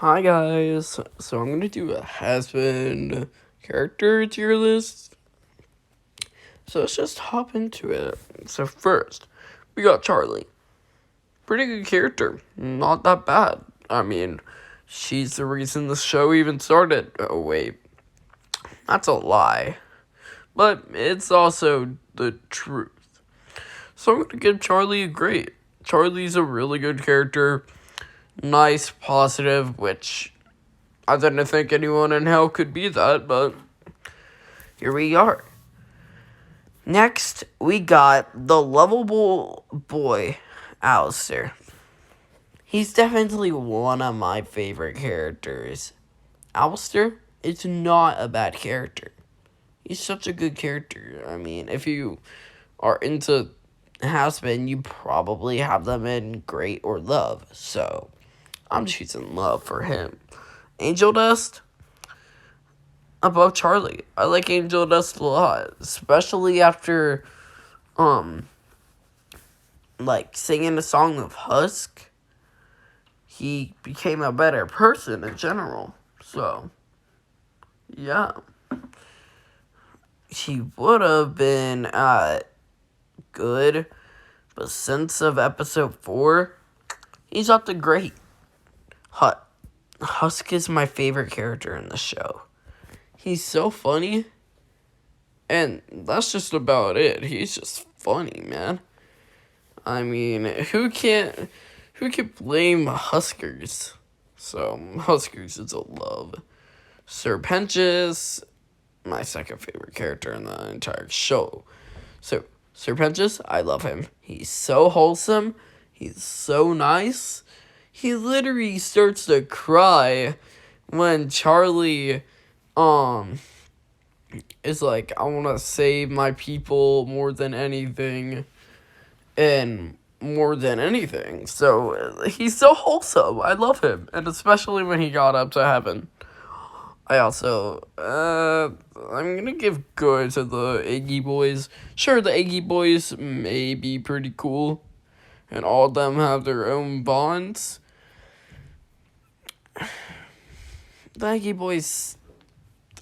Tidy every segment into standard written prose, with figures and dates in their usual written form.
Hi guys, so I'm gonna do a Hazbin character tier list. So let's just hop into it. So first, we got Charlie. Pretty good character, not that bad. I mean, she's the reason the show even started. Oh wait, that's a lie. But it's also the truth. So I'm gonna give Charlie a grade. Charlie's a really good character. Nice, positive, which I didn't think anyone in hell could be that, but here we are. Next, we got the lovable boy, Alistair. He's definitely one of my favorite characters. Alistair is not a bad character. He's such a good character. I mean, if you are into Hazbin, you probably have them in great or love. So, I'm choosing love for him. Angel Dust, above Charlie. I like Angel Dust a lot, especially after, singing a song of Husk. He became a better person in general. So, yeah. He would have been, good, but since of episode 4, he's up to great. Husk is my favorite character in the show. He's so funny, and that's just about it. He's just funny, man. I mean, who can blame Huskers? So, Huskers is a love. Sir Penches, my second favorite character in the entire show. So, Sir Penches, I love him. He's so wholesome. He's so nice. He literally starts to cry when Charlie, is like, I want to save my people more than anything. And more than anything. So, he's so wholesome. I love him. And especially when he got up to heaven. I also, I'm gonna give good to the Iggy boys. Sure, the Iggy boys may be pretty cool. And all of them have their own bonds. The Iggy boys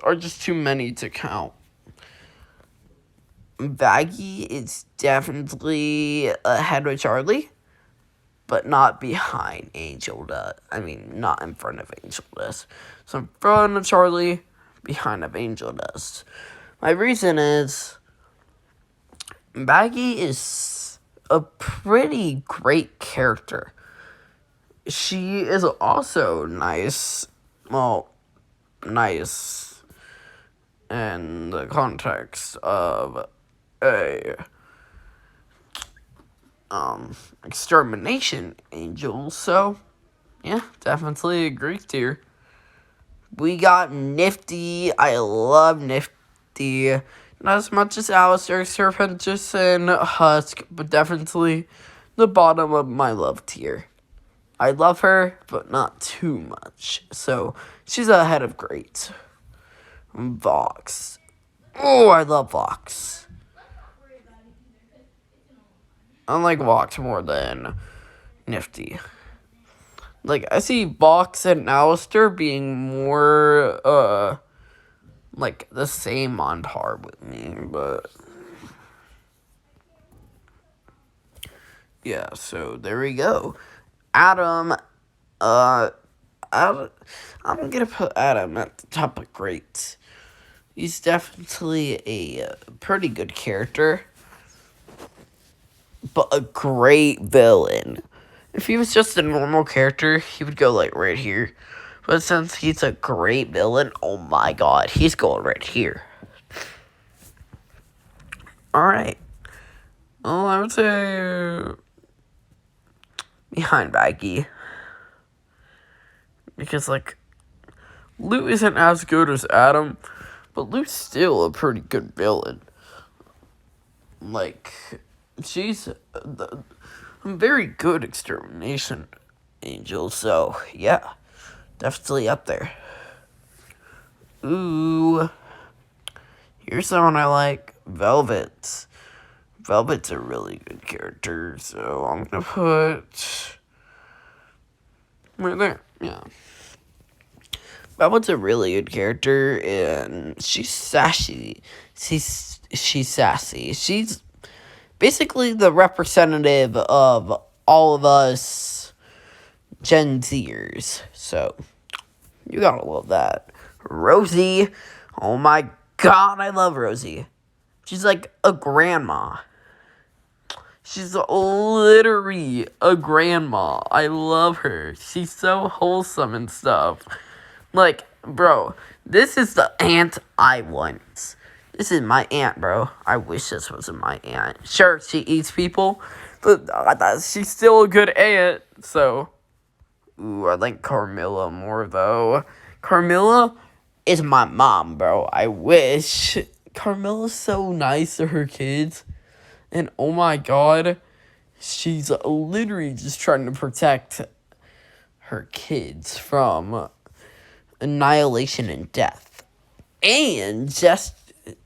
are just too many to count. Baggy is definitely ahead of Charlie, but not behind Angel Dust. I mean, not in front of Angel Dust. So in front of Charlie, behind of Angel Dust. My reason is Baggy is a pretty great character. She is also nice. Well, nice in the context of a extermination angel. So yeah, definitely agree here. We got Nifty. I love Nifty. Not as much as Alistair, Serpentis, and Husk, but definitely the bottom of my love tier. I love her, but not too much. So she's ahead of great. Vox. Oh, I love Vox. I like Vox more than Nifty. Like, I see Vox and Alistair being more, the same on par with me, but yeah, so there we go. Adam, I'm gonna put Adam at the top of great. He's definitely a pretty good character, but a great villain. If he was just a normal character, he would go, right here. But since he's a great villain, oh my god, he's going right here. Alright. Well, I would say behind Baggy. Because, Lou isn't as good as Adam, but Lou's still a pretty good villain. She's a very good extermination angel, so yeah, definitely up there. Ooh, here's someone I like, Velvet. Velvet's a really good character, so I'm gonna put right there, yeah. Belmont's a really good character, and she's sassy. She's sassy. She's basically the representative of all of us Gen Zers. So you gotta love that. Rosie, oh my god, I love Rosie. She's like a grandma. She's literally a grandma. I love her. She's so wholesome and stuff. Like, bro, this is the aunt I want. This is my aunt, bro. I wish this wasn't my aunt. Sure, she eats people, but she's still a good aunt, so. Ooh, I like Carmilla more, though. Carmilla is my mom, bro. I wish. Carmilla's so nice to her kids. And oh my god, she's literally just trying to protect her kids from annihilation and death. And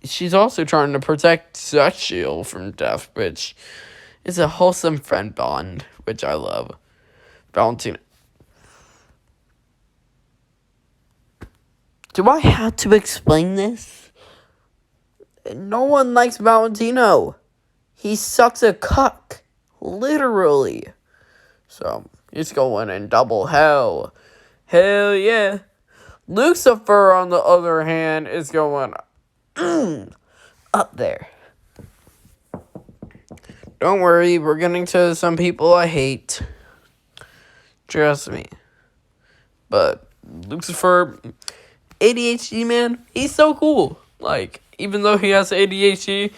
she's also trying to protect Sexiel from death, which is a wholesome friend bond, which I love. Valentina. Do I have to explain this? No one likes Valentino. He sucks a cuck. Literally. So, he's going in double hell. Hell yeah. Lucifer, on the other hand, is going up there. Don't worry, we're getting to some people I hate. Trust me. But Lucifer, ADHD man, he's so cool. Like, even though he has ADHD,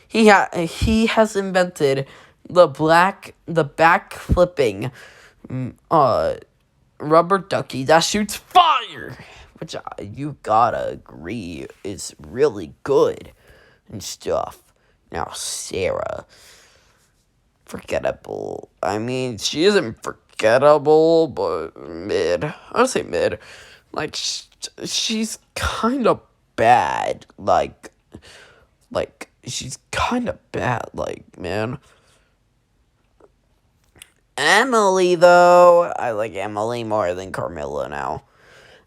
he has invented the back flipping rubber ducky that shoots fire, which you gotta agree is really good and stuff. Now Sarah, forgettable. I mean, she isn't forgettable, but mid. I would say mid. Like she's kind of bad. Like she's kind of bad. Like, man. Emily, though, I like Emily more than Carmilla now.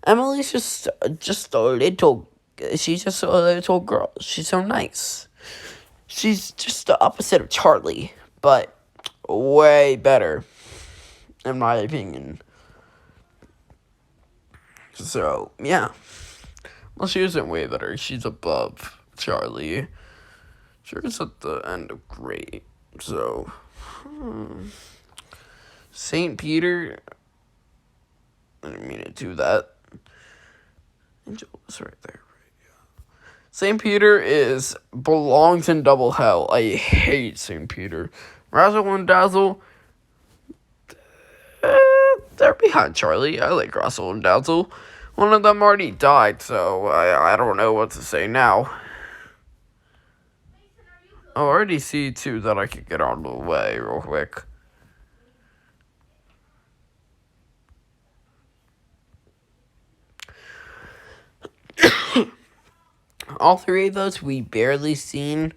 Emily's just a little. She's just a little girl. She's so nice. She's just the opposite of Charlie, but way better, in my opinion. So, yeah. Well, she isn't way better. She's above Charlie. She's at the end of great. So, St. Peter. I didn't mean to do that. Angel was right there. St. Peter belongs in double hell. I hate St. Peter. Razzle and Dazzle, they're behind Charlie. I like Razzle and Dazzle. One of them already died, so I don't know what to say now. I already see two that I could get out of the way real quick. All three of those we barely seen.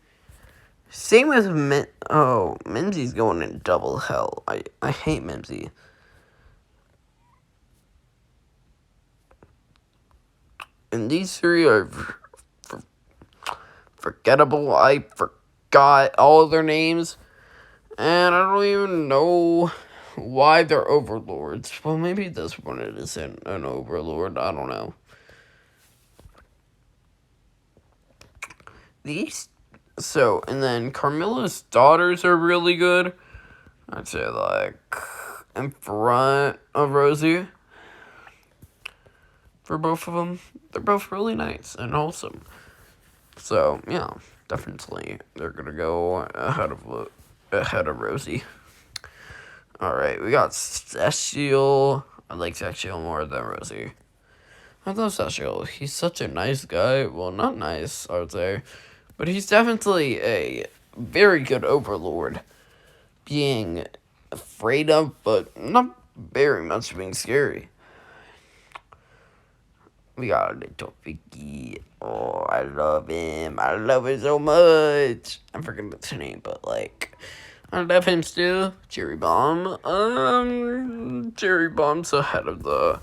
Same with Mimsy's going in double hell. I hate Mimsy. And these three are forgettable. I forgot all of their names. And I don't even know why they're overlords. Well, maybe this one isn't an overlord. I don't know. And then Carmilla's daughters are really good. I'd say, like, in front of Rosie. For both of them. They're both really nice and wholesome. So, yeah, definitely they're going to go ahead of Rosie. Alright, we got Sexiel. I like Sexiel more than Rosie. I love Sexiel. He's such a nice guy. Well, not nice, I would say. But he's definitely a very good overlord. Being afraid of, but not very much being scary. We got a little Vicky. Oh, I love him. I love him so much. I'm forgetting his name, but, like, I love him still. Cherry Bomb. Cherry Bomb's ahead of the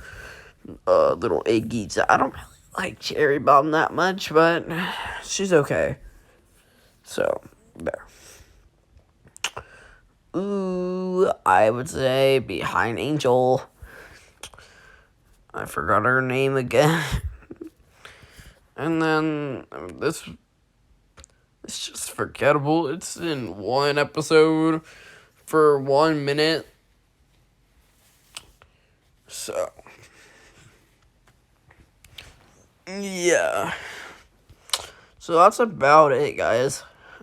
little Iggy's. I don't really like Cherry Bomb that much, but she's okay. So, there. Ooh, I would say behind Angel. I forgot her name again. And then it's just forgettable. It's in one episode for 1 minute. So, yeah. So that's about it, guys.